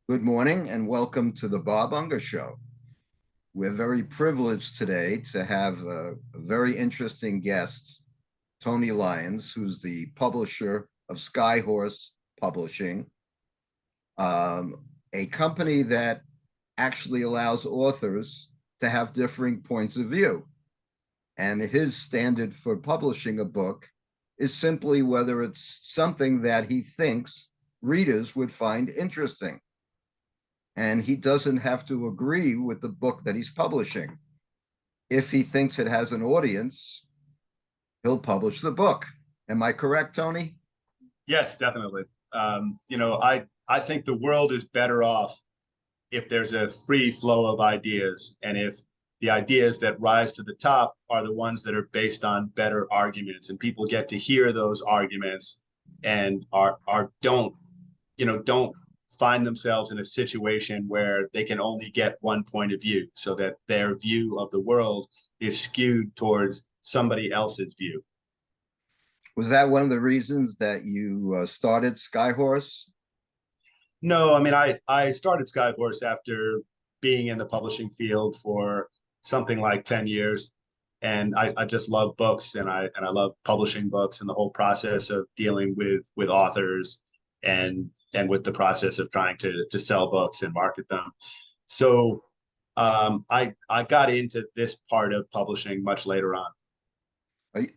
Good morning and welcome to the Bob Unger Show. We're very privileged today to have a very interesting guest, Tony Lyons, who's the publisher of Skyhorse Publishing, a company that actually allows authors to have differing points of view. And his standard for publishing a book is simply whether it's something that he thinks readers would find interesting, and he doesn't have to agree with the book that he's publishing. If he thinks it has an audience, he'll publish the book. Am I correct, Tony? Yes, definitely. I think the world is better off if there's a free flow of ideas, and if the ideas that rise to the top are the ones that are based on better arguments, and people get to hear those arguments and don't find themselves in a situation where they can only get one point of view, so that their view of the world is skewed towards somebody else's view. Was that one of the reasons that you started Skyhorse? No, I mean, I started Skyhorse after being in the publishing field for something like 10 years. And I just love books, and I love publishing books and the whole process of dealing with authors and with the process of trying to sell books and market them. So I got into this part of publishing much later on.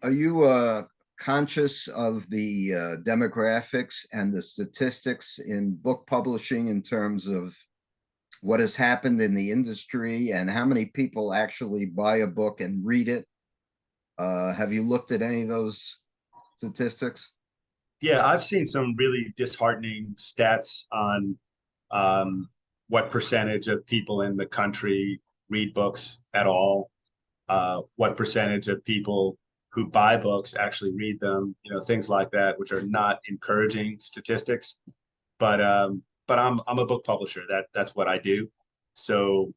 Are you conscious of the demographics and the statistics in book publishing in terms of what has happened in the industry and how many people actually buy a book and read it? Have you looked at any of those statistics? Yeah, I've seen some really disheartening stats on what percentage of people in the country read books at all, what percentage of people who buy books actually read them, things like that, which are not encouraging statistics. But I'm a book publisher. That's what I do. So,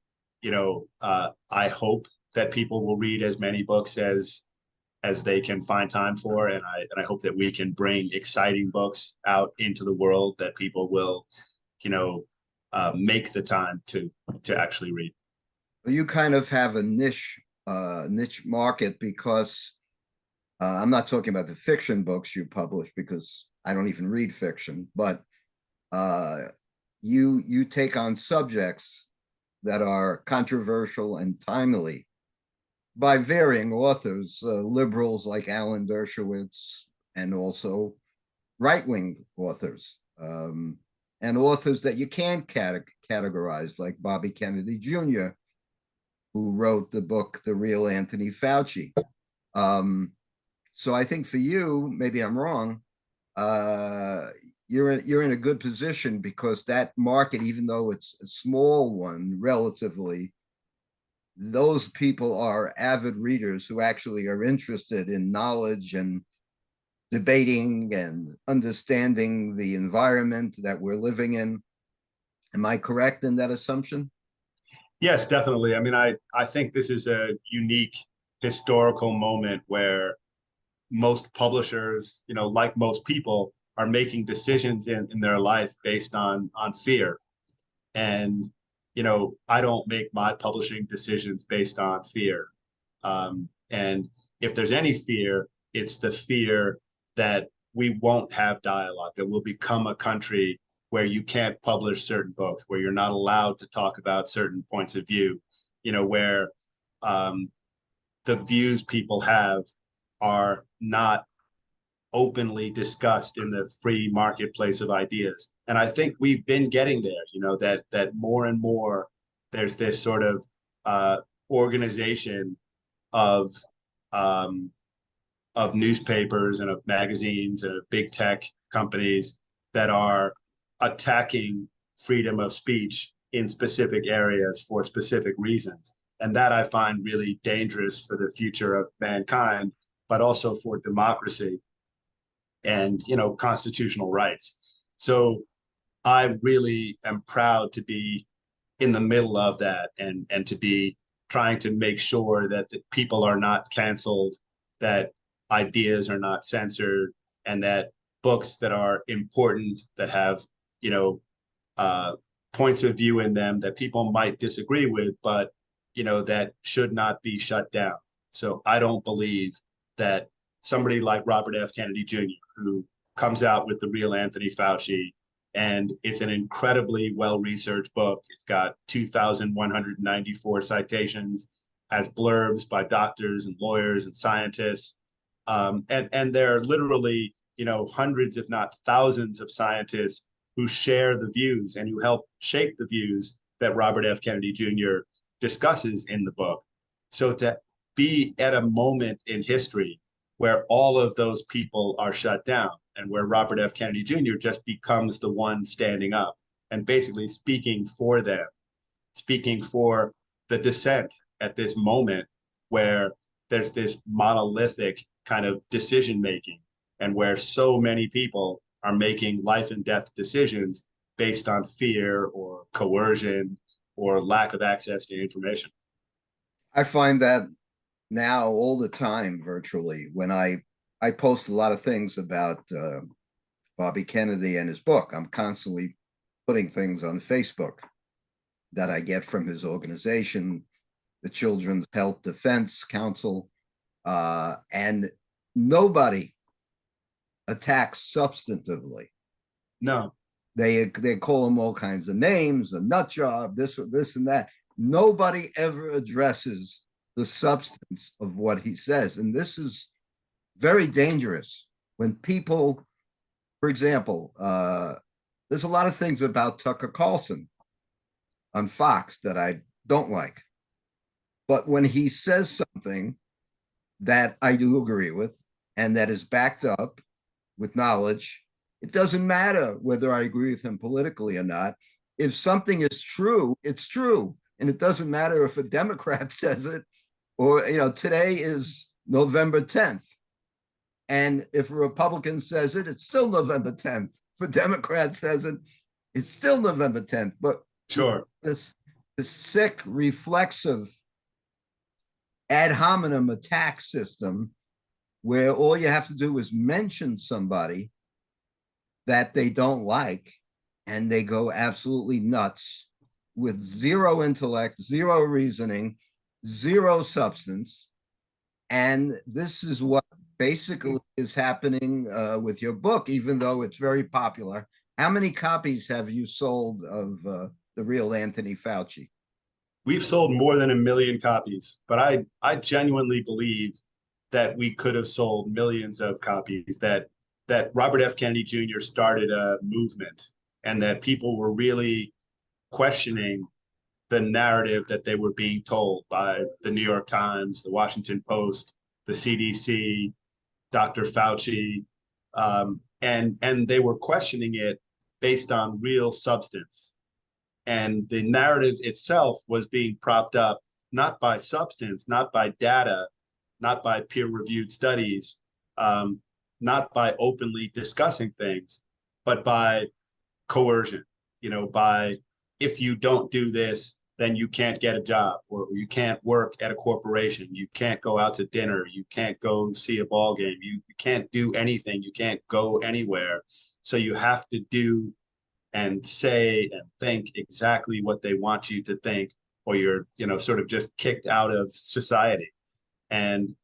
I hope that people will read as many books as they can find time for, and I hope that we can bring exciting books out into the world that people will, make the time to actually read. You kind of have a niche market because I'm not talking about the fiction books you publish because I don't even read fiction, but uh, you take on subjects that are controversial and timely by varying authors, liberals like Alan Dershowitz, and also right-wing authors, and authors that you can't categorize, like Bobby Kennedy Jr., who wrote the book The Real Anthony Faucci. So I think for you, maybe I'm wrong, uh, you're in a good position because that market, even though it's a small one relatively, those people are avid readers who actually are interested in knowledge and debating and understanding the environment that we're living in. Am I correct in that assumption? Yes, definitely. I mean, I think this is a unique historical moment where most publishers, like most people, are making decisions in their life based on fear. And, I don't make my publishing decisions based on fear. And if there's any fear, it's the fear that we won't have dialogue, that we'll become a country where you can't publish certain books, where you're not allowed to talk about certain points of view, where um, the views people have are not openly discussed in the free marketplace of ideas. And I think we've been getting there, that more and more there's this sort of uh, organization of um, of newspapers and of magazines and of big tech companies that are attacking freedom of speech in specific areas for specific reasons. And that I find really dangerous for the future of mankind, but also for democracy and constitutional rights. So I really am proud to be in the middle of that, and to be trying to make sure that the people are not canceled, that ideas are not censored, and that books that are important, that have you know uh, points of view in them that people might disagree with, but that should not be shut down. So I don't believe that somebody like Robert F. Kennedy Jr., who comes out with the Real Anthony Fauci, and it's an incredibly well-researched book. It's got 2,194 citations, has blurbs by doctors and lawyers and scientists. And there are literally, hundreds, if not thousands of scientists who share the views and who help shape the views that Robert F. Kennedy Jr. discusses in the book. So to be at a moment in history where all of those people are shut down and where Robert F. Kennedy Jr. just becomes the one standing up and basically speaking for them, speaking for the dissent at this moment where there's this monolithic kind of decision making and where so many people are making life and death decisions based on fear or coercion or lack of access to information. I find that now all the time, virtually, when I post a lot of things about Bobby Kennedy and his book. I'm constantly putting things on Facebook that I get from his organization, the Children's Health Defense Council, and nobody attacks substantively. No. They call him all kinds of names, a nut job, this and that. Nobody ever addresses the substance of what he says. And this is very dangerous when people, for example, there's a lot of things about Tucker Carlson on Fox that I don't like. But when he says something that I do agree with and that is backed up with knowledge, it doesn't matter whether I agree with him politically or not. If something is true, it's true. And it doesn't matter if a Democrat says it or, today is November 10th. And if a Republican says it, it's still November 10th. If a Democrat says it, it's still November 10th. But sure, this sick, reflexive, ad hominem attack system where all you have to do is mention somebody that they don't like and they go absolutely nuts with zero intellect, zero reasoning, zero substance. And this is what basically is happening with your book, even though it's very popular. How many copies have you sold of The Real Anthony Faucci? We've sold more than 1 million copies, but I genuinely believe that we could have sold millions of copies, that Robert F. Kennedy Jr. started a movement and that people were really questioning the narrative that they were being told by the New York Times, the Washington Post, the CDC, Dr. Fauci, and they were questioning it based on real substance. And the narrative itself was being propped up not by substance, not by data, not by peer-reviewed studies, not by openly discussing things, but by coercion, by if you don't do this, then you can't get a job, or you can't work at a corporation, you can't go out to dinner, you can't go see a ball game, you can't do anything, you can't go anywhere. So you have to do and say and think exactly what they want you to think, or you're, sort of just kicked out of society. And,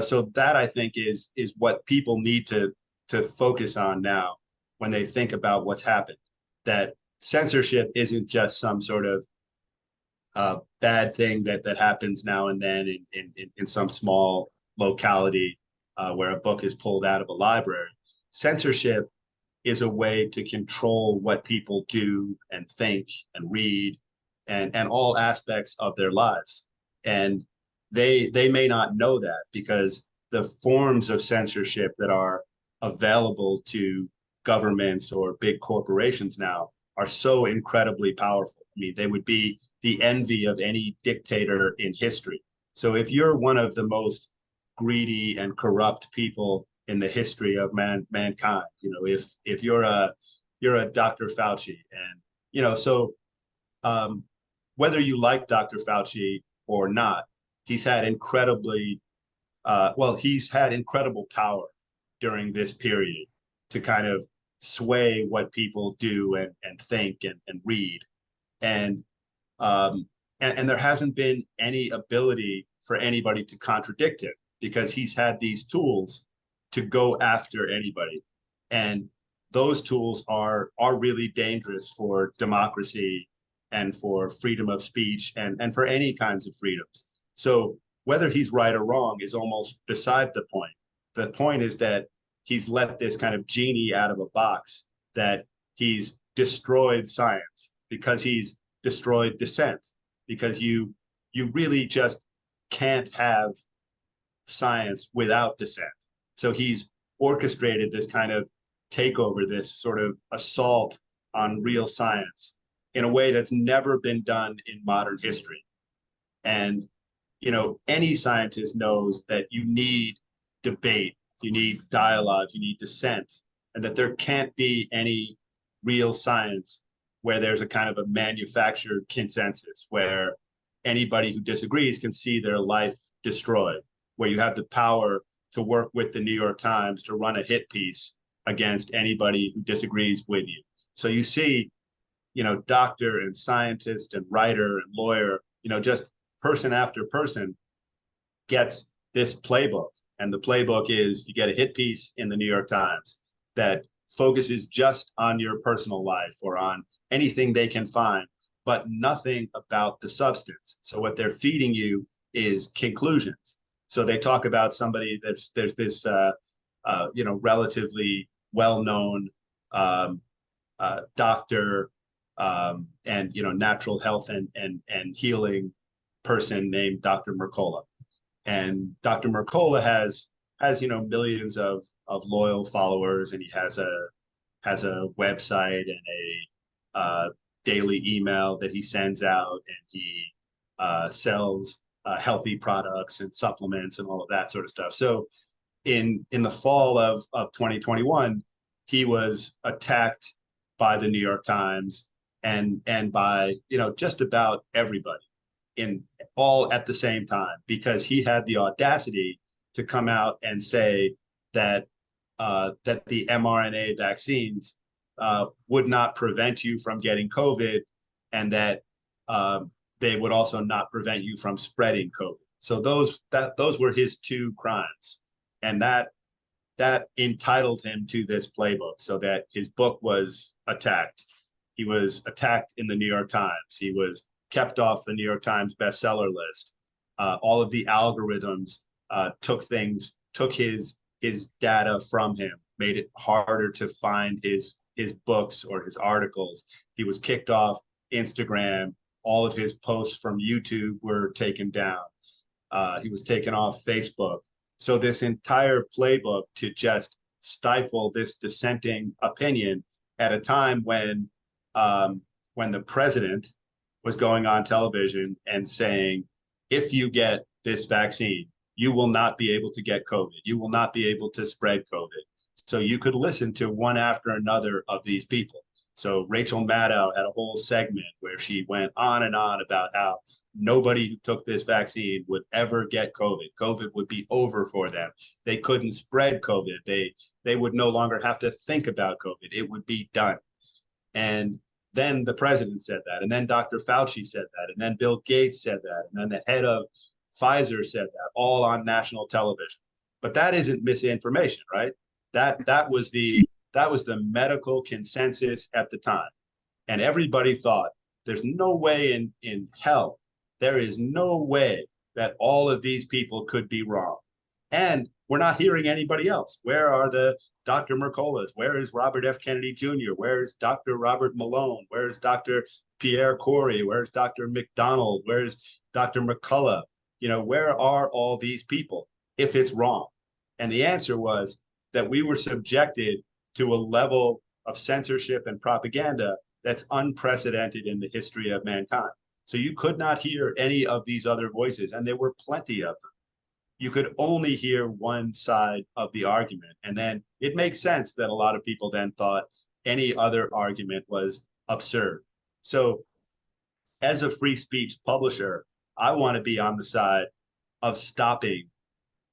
so that I think is what people need to focus on now when they think about what's happened, that censorship isn't just some sort of bad thing that happens now and then in some small locality where a book is pulled out of a library. Censorship is a way to control what people do and think and read and all aspects of their lives. And they may not know that because the forms of censorship that are available to governments or big corporations now are so incredibly powerful. I mean, they would be the envy of any dictator in history. So if you're one of the most greedy and corrupt people in the history of mankind, if you're a Dr. Fauci, and so whether you like Dr. Fauci or not, he's had incredibly he's had incredible power during this period to kind of sway what people do and think and read. And and there hasn't been any ability for anybody to contradict him because he's had these tools to go after anybody. And those tools are really dangerous for democracy and for freedom of speech and for any kinds of freedoms. So whether he's right or wrong is almost beside the point. The point is that he's let this kind of genie out of a box, that he's destroyed science because he's destroyed dissent, because you really just can't have science without dissent. So he's orchestrated this kind of takeover, this sort of assault on real science in a way that's never been done in modern history. And, you know, any scientist knows that you need debate, you need dialogue, you need dissent, and that there can't be any real science where there's a kind of a manufactured consensus where anybody who disagrees can see their life destroyed, where you have the power to work with the New York Times to run a hit piece against anybody who disagrees with you. So you see, you know, doctor and scientist and writer and lawyer, you know, just person after person gets this playbook. And the playbook is you get a hit piece in the New York Times that focuses just on your personal life or on anything they can find, but nothing about the substance. So what they're feeding you is conclusions. So they talk about somebody, there's this you know, relatively well-known doctor and, you know, natural health and healing person named Dr. Mercola. And Dr. Mercola has, you know, millions of loyal followers, and he has a website and a daily email that he sends out, and he sells healthy products and supplements and all of that sort of stuff. So in the fall of 2021, he was attacked by the New York Times and by, you know, just about everybody, in all at the same time, because he had the audacity to come out and say that that the mRNA vaccines would not prevent you from getting COVID, and that they would also not prevent you from spreading COVID. So those were his two crimes, and that entitled him to this playbook, so that his book was attacked. He was attacked in the New York Times. He was kept off the New York Times bestseller list. All of the algorithms took his data from him, made it harder to find his books or his articles. He was kicked off Instagram. All of his posts from YouTube were taken down. He was taken off Facebook. So this entire playbook to just stifle this dissenting opinion at a time when the president was going on television and saying, if you get this vaccine, you will not be able to get COVID. You will not be able to spread COVID. So you could listen to one after another of these people. So Rachel Maddow had a whole segment where she went on and on about how nobody who took this vaccine would ever get COVID. COVID would be over for them. They couldn't spread COVID. They would no longer have to think about COVID. It would be done. And then the president said that, and then Dr. Fauci said that, and then Bill Gates said that, and then the head of Pfizer said that, all on national television. But that isn't misinformation, right? That was the medical consensus at the time. And everybody thought there's no way in hell, there is no way that all of these people could be wrong. And we're not hearing anybody else. Where are the Dr. Mercolas? Where is Robert F. Kennedy Jr.? Where is Dr. Robert Malone? Where is Dr. Pierre Corey? Where's Dr. McDonald? Where's Dr. McCullough? You know, where are all these people if it's wrong? And the answer was that we were subjected to a level of censorship and propaganda that's unprecedented in the history of mankind. So you could not hear any of these other voices, and there were plenty of them. You could only hear one side of the argument. And then it makes sense that a lot of people then thought any other argument was absurd. So as a free speech publisher, I want to be on the side of stopping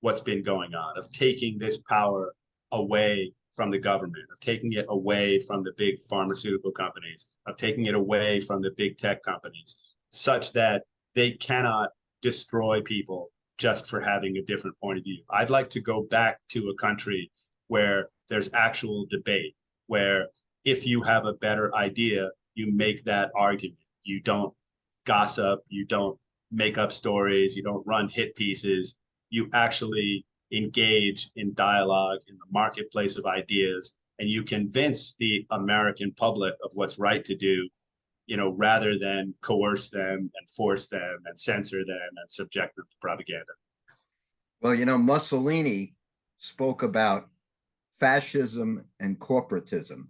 what's been going on, of taking this power away from the government, of taking it away from the big pharmaceutical companies, of taking it away from the big tech companies, such that they cannot destroy people just for having a different point of view. I'd like to go back to a country where there's actual debate, where if you have a better idea, you make that argument. You don't gossip, you don't make up stories, you don't run hit pieces. You actually engage in dialogue in the marketplace of ideas, and you convince the American public of what's right to do, rather than coerce them and force them and censor them and subject them to propaganda. Well, Mussolini spoke about fascism and corporatism,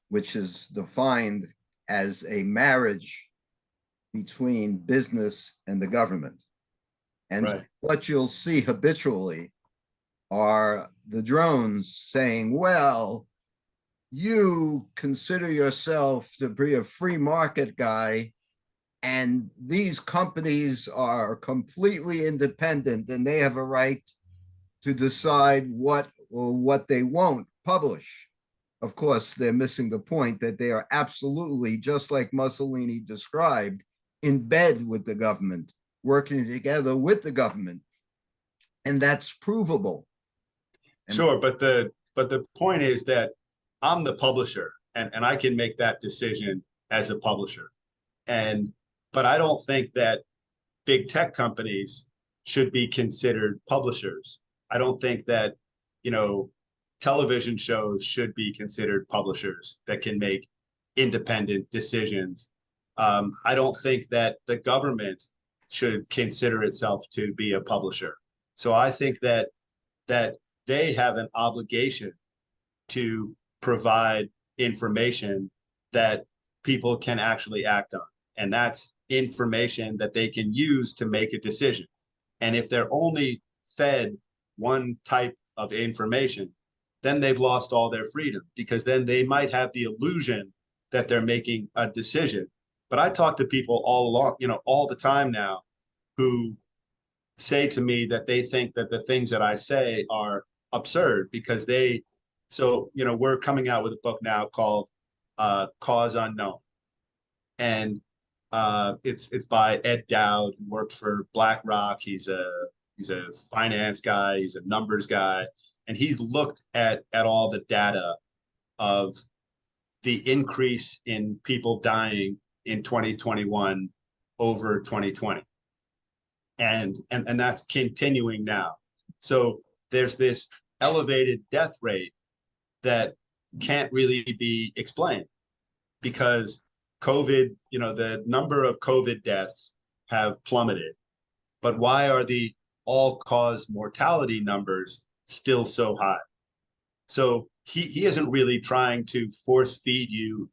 which is defined as a marriage between business and the government. And right. What you'll see habitually are the drones saying, well, you consider yourself to be a free market guy, and these companies are completely independent and they have a right to decide what or what they won't publish. Of course, they're missing the point that they are absolutely, just like Mussolini described, in bed with the government, working together with the government. And that's provable. Sure, but the point is that I'm the publisher, and I can make that decision as a publisher. But I don't think that big tech companies should be considered publishers. I don't think that, television shows should be considered publishers that can make independent decisions. I don't think that the government should consider itself to be a publisher. So I think that they have an obligation to provide information that people can actually act on. And that's information that they can use to make a decision. And if they're only fed one type of information, then they've lost all their freedom, because then they might have the illusion that they're making a decision. But I talk to people all along, all the time now, who say to me that they think that the things that I say are absurd because we're coming out with a book now called Cause Unknown. And it's by Ed Dowd, who worked for BlackRock. He's a finance guy, he's a numbers guy, and he's looked at all the data of the increase in people dying in 2021 over 2020. And that's continuing now. So there's this elevated death rate that can't really be explained, because COVID, the number of COVID deaths have plummeted. But why are the all-cause mortality numbers still so high? So he isn't really trying to force feed you,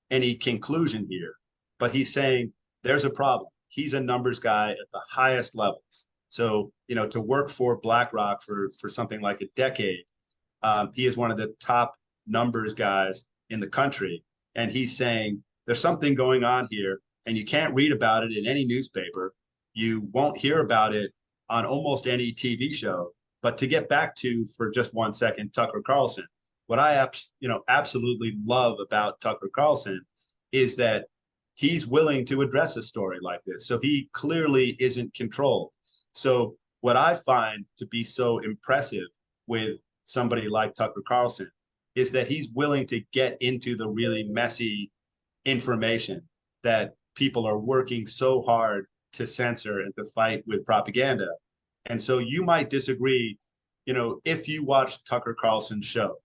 any conclusion here, but he's saying there's a problem. He's a numbers guy at the highest levels. So, to work for BlackRock for something like a decade, he is one of the top numbers guys in the country. And he's saying there's something going on here, and you can't read about it in any newspaper. You won't hear about it on almost any TV show. But to get back to, for just 1 second, Tucker Carlson, what I absolutely love about Tucker Carlson is that he's willing to address a story like this. So he clearly isn't controlled. So what I find to be so impressive with somebody like Tucker Carlson is that he's willing to get into the really messy information that people are working so hard to censor and to fight with propaganda. And so you might disagree, if you watch Tucker Carlson's show,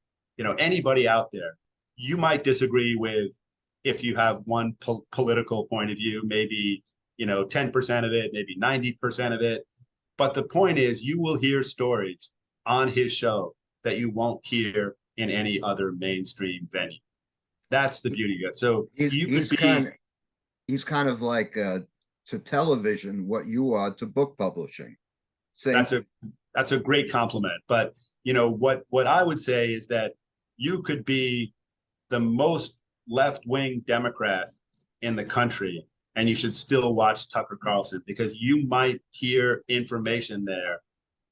anybody out there, you might disagree with, if you have one political point of view, maybe, 10% of it, maybe 90% of it. But the point is, you will hear stories on his show that you won't hear in any other mainstream venue. That's the beauty of it. So he's kind of like to television what you are to book publishing. That's a great compliment. But what I would say is that you could be the most left-wing Democrat in the country, and you should still watch Tucker Carlson, because you might hear information there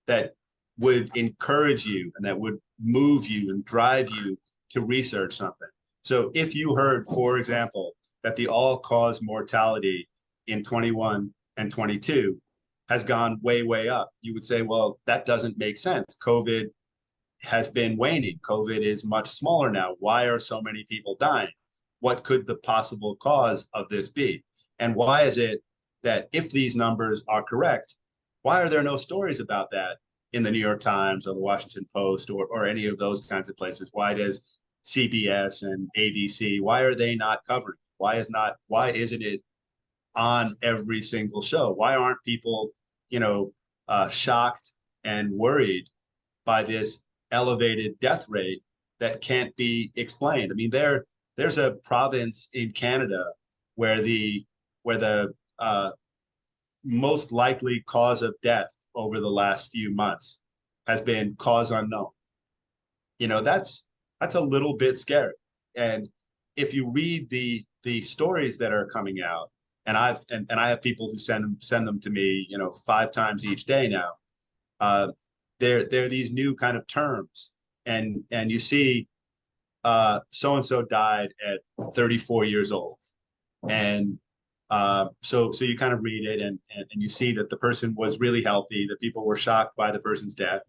that would encourage you and that would move you and drive you to research something. So if you heard, for example, that the all-cause mortality in 21 and 22 has gone way, way up, you would say, well, that doesn't make sense. COVID has been waning. COVID is much smaller now. Why are so many people dying? What could the possible cause of this be? And why is it that if these numbers are correct, why are there no stories about that in the New York Times or the Washington Post or any of those kinds of places? Why does CBS and ABC, why are they not covering? Why isn't it on every single show? Why aren't people, shocked and worried by this elevated death rate that can't be explained? I mean, there's a province in Canada where the most likely cause of death over the last few months has been cause unknown. That's a little bit scary. And if you read the stories that are coming out, and I have people who send them to me, 5 times each day now. They're these new kind of terms, and you see, so and so died at 34 years old, and so you kind of read it, and you see that the person was really healthy, that people were shocked by the person's death,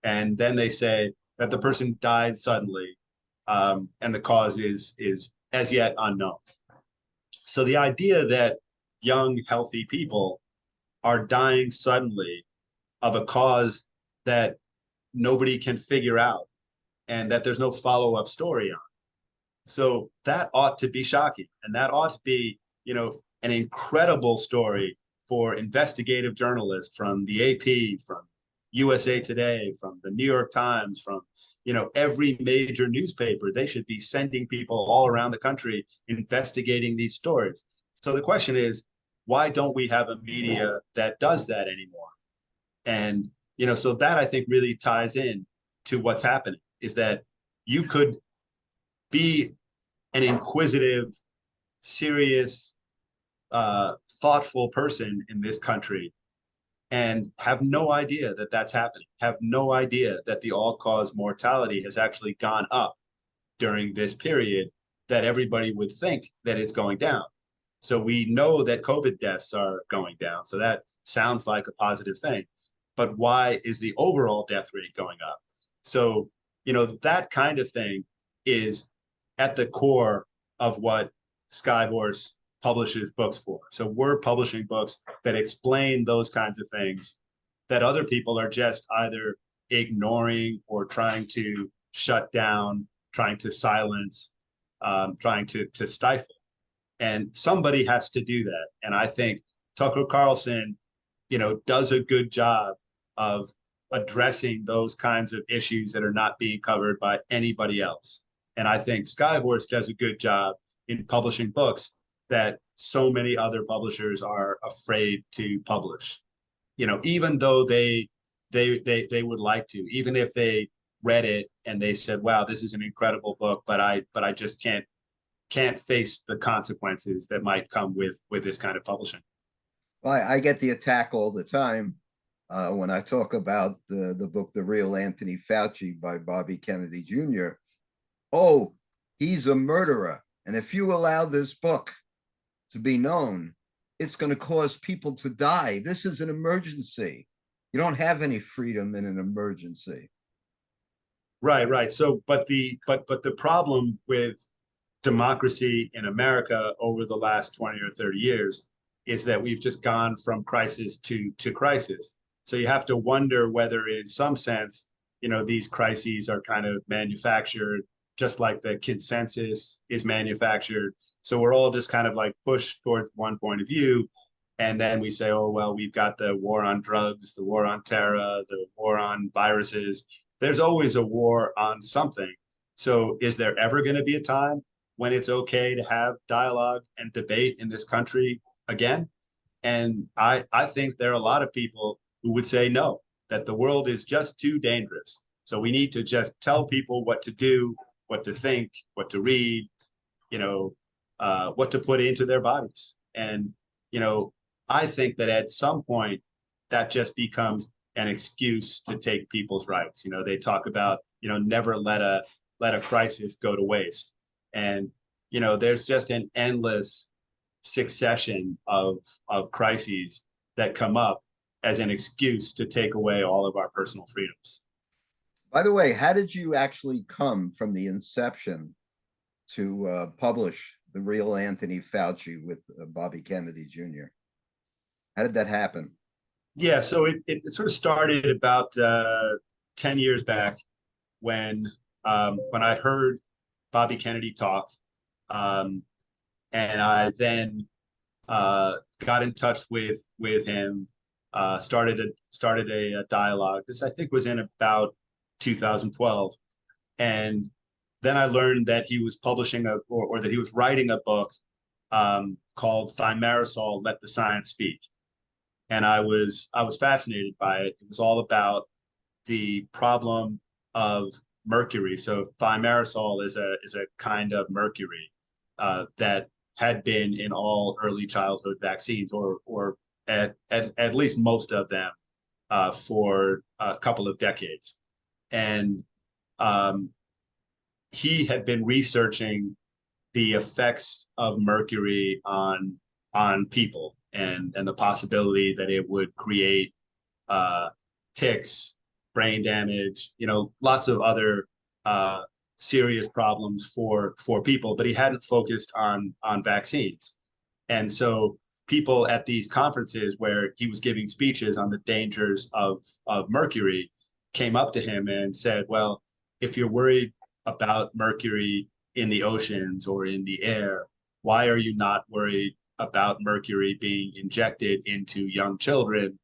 and then they say that the person died suddenly, and the cause is as yet unknown. So the idea that young, healthy people are dying suddenly of a cause that nobody can figure out and that there's no follow-up story on. So that ought to be shocking. And that ought to be, an incredible story for investigative journalists from the AP, from USA Today, from the New York Times, from every major newspaper. They should be sending people all around the country investigating these stories. So the question is, why don't we have a media that does that anymore? And so that, I think, really ties in to what's happening, is that you could be an inquisitive, serious, thoughtful person in this country and have no idea that that's happening, have no idea that the all-cause mortality has actually gone up during this period, that everybody would think that it's going down. So we know that COVID deaths are going down. So that sounds like a positive thing. But why is the overall death rate going up? So, that kind of thing is at the core of what Skyhorse publishes books for. So we're publishing books that explain those kinds of things that other people are just either ignoring or trying to shut down, trying to silence, trying to stifle. And somebody has to do that. And I think Tucker Carlson, does a good job of addressing those kinds of issues that are not being covered by anybody else. And I think Skyhorse does a good job in publishing books that so many other publishers are afraid to publish. Even though they would like to, even if they read it and they said, wow, this is an incredible book, but I just can't face the consequences that might come with this kind of publishing. Well, I get the attack all the time when I talk about the book, The Real Anthony Faucci by Bobby Kennedy Jr. Oh, he's a murderer. And if you allow this book to be known, it's going to cause people to die. This is an emergency. You don't have any freedom in an emergency. Right. So, but the problem with democracy in America over the last 20 or 30 years is that we've just gone from crisis to crisis. So you have to wonder whether, in some sense, these crises are kind of manufactured, just like the consensus is manufactured. So we're all just kind of like pushed towards one point of view. And then we say, oh, well, we've got the war on drugs, the war on terror, the war on viruses. There's always a war on something. So is there ever going to be a time when it's okay to have dialogue and debate in this country again? And I think there are a lot of people who would say no, that the world is just too dangerous. So we need to just tell people what to do, what to think, what to read, what to put into their bodies. And, I think that at some point that just becomes an excuse to take people's rights. You know, they talk about, you know, never let a crisis go to waste. And, you know, there's just an endless succession of crises that come up as an excuse to take away all of our personal freedoms. By the way, how did you actually come from the inception to publish The Real Anthony Faucci with Bobby Kennedy Jr.? How did that happen? Yeah, so it sort of started about 10 years back when I heard Bobby Kennedy talk, um, and I then got in touch with him, started a dialogue. This I think was in about 2012, and then I learned that he was publishing or that he was writing a book called Thimerosal: Let the Science Speak, and I was fascinated by it. It was all about the problem of mercury. So thimerosal is a kind of mercury that had been in all early childhood vaccines, or at least most of them, for a couple of decades. And um, he had been researching the effects of mercury on people, and the possibility that it would create uh, ticks, brain damage, you know, lots of other uh, serious problems for people. But he hadn't focused on vaccines, and so people at these conferences where he was giving speeches on the dangers of mercury came up to him and said, "Well, if you're worried about mercury in the oceans or in the air, why are you not worried about mercury being injected into young children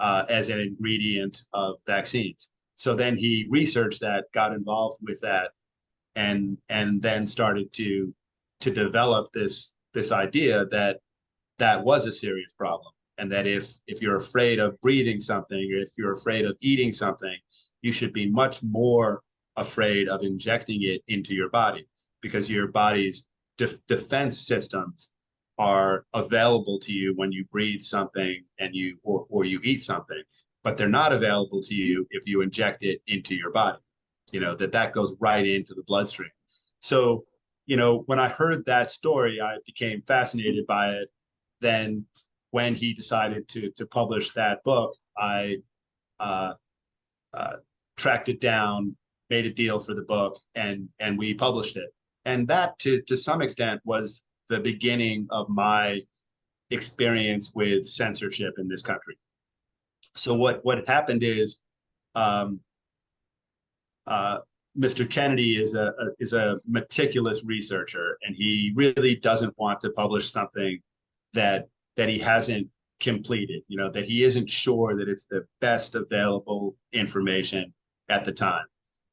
as an ingredient of vaccines?" So then he researched that, got involved with that, and then started to develop this idea that that was a serious problem, and that if you're afraid of breathing something, or if you're afraid of eating something, you should be much more afraid of injecting it into your body, because your body's defense systems are available to you when you breathe something and or you eat something, but they're not available to you if you inject it into your body. You know, that goes right into the bloodstream. So, you know, when I heard that story, I became fascinated by it. Then when he decided to publish that book, I uh, uh, tracked it down, made a deal for the book, and we published it. And that, to some extent, was the beginning of my experience with censorship in this country. So what happened is, um, uh, Mr. Kennedy is a meticulous researcher, and he really doesn't want to publish something that he hasn't completed. You know, that he isn't sure that it's the best available information at the time.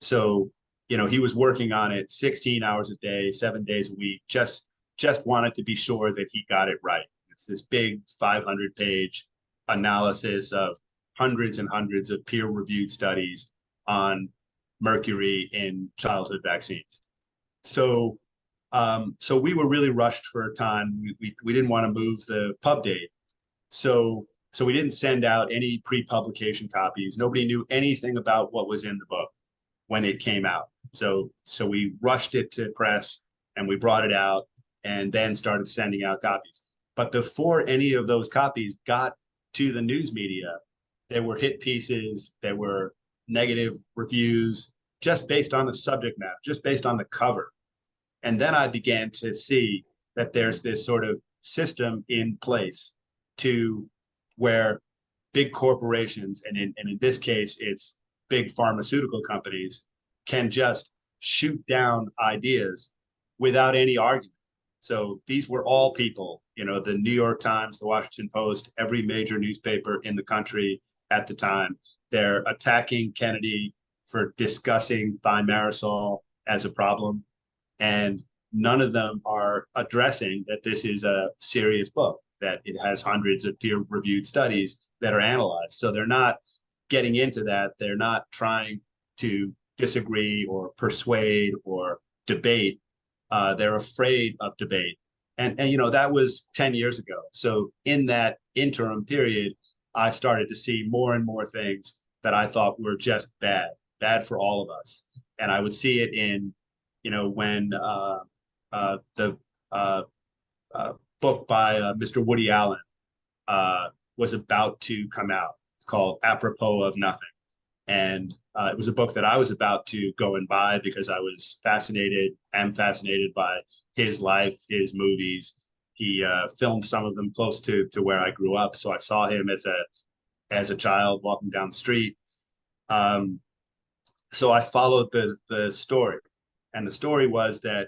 So, you know, he was working on it 16 hours a day, 7 days a week, just wanted to be sure that he got it right. It's this big 500-page analysis of hundreds and hundreds of peer-reviewed studies on mercury in childhood vaccines. So, so we were really rushed for time. We didn't want to move the pub date, so we didn't send out any pre-publication copies. Nobody knew anything about what was in the book when it came out. So we rushed it to press, and we brought it out, and then started sending out copies. But before any of those copies got to the news media, there were hit pieces, there were negative reviews, just based on the subject matter, just based on the cover. And then I began to see that there's this sort of system in place to where big corporations, and in this case, it's big pharmaceutical companies, can just shoot down ideas without any argument. So these were all people, you know, the New York Times, the Washington Post, every major newspaper in the country at the time. They're attacking Kennedy for discussing thimerosal as a problem, and none of them are addressing that this is a serious book, that it has hundreds of peer-reviewed studies that are analyzed. So they're not getting into that. They're not trying to disagree or persuade or debate. They're afraid of debate. And you know, that was 10 years ago. So in that interim period, I started to see more and more things that I thought were just bad for all of us. And I would see it in, when the uh, uh, book by Mr. Woody Allen uh, was about to come out. It's called Apropos of Nothing. And it was a book that I was about to go and buy because I was am fascinated by his life, his movies. He filmed some of them close to where I grew up. So I saw him as a child walking down the street. Um, so I followed the story. And the story was that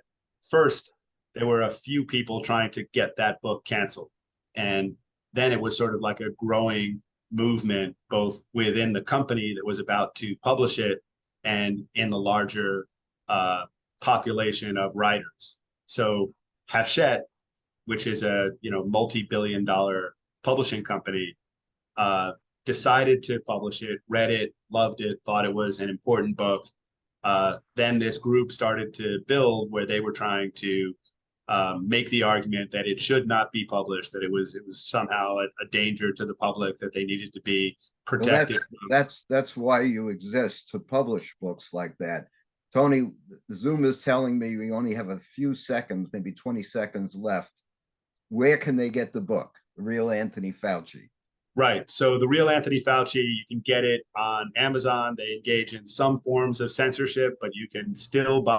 first, there were a few people trying to get that book canceled. And then it was sort of like a growing movement, both within the company that was about to publish it and in the larger uh, population of writers. So Hachette, which is a multi-billion-dollar publishing company, uh, decided to publish it, read it, loved it, thought it was an important book. Then this group started to build where they were trying to make the argument that it should not be published, that it was somehow a danger to the public, that they needed to be Well, protected. that's why you exist, to publish books like that. Tony, Zoom is telling me we only have a few seconds, maybe 20 seconds left. Where can they get the book, The Real Anthony Faucci? Right. So The Real Anthony Fauci, you can get it on Amazon. They engage in some forms of censorship, but you can still buy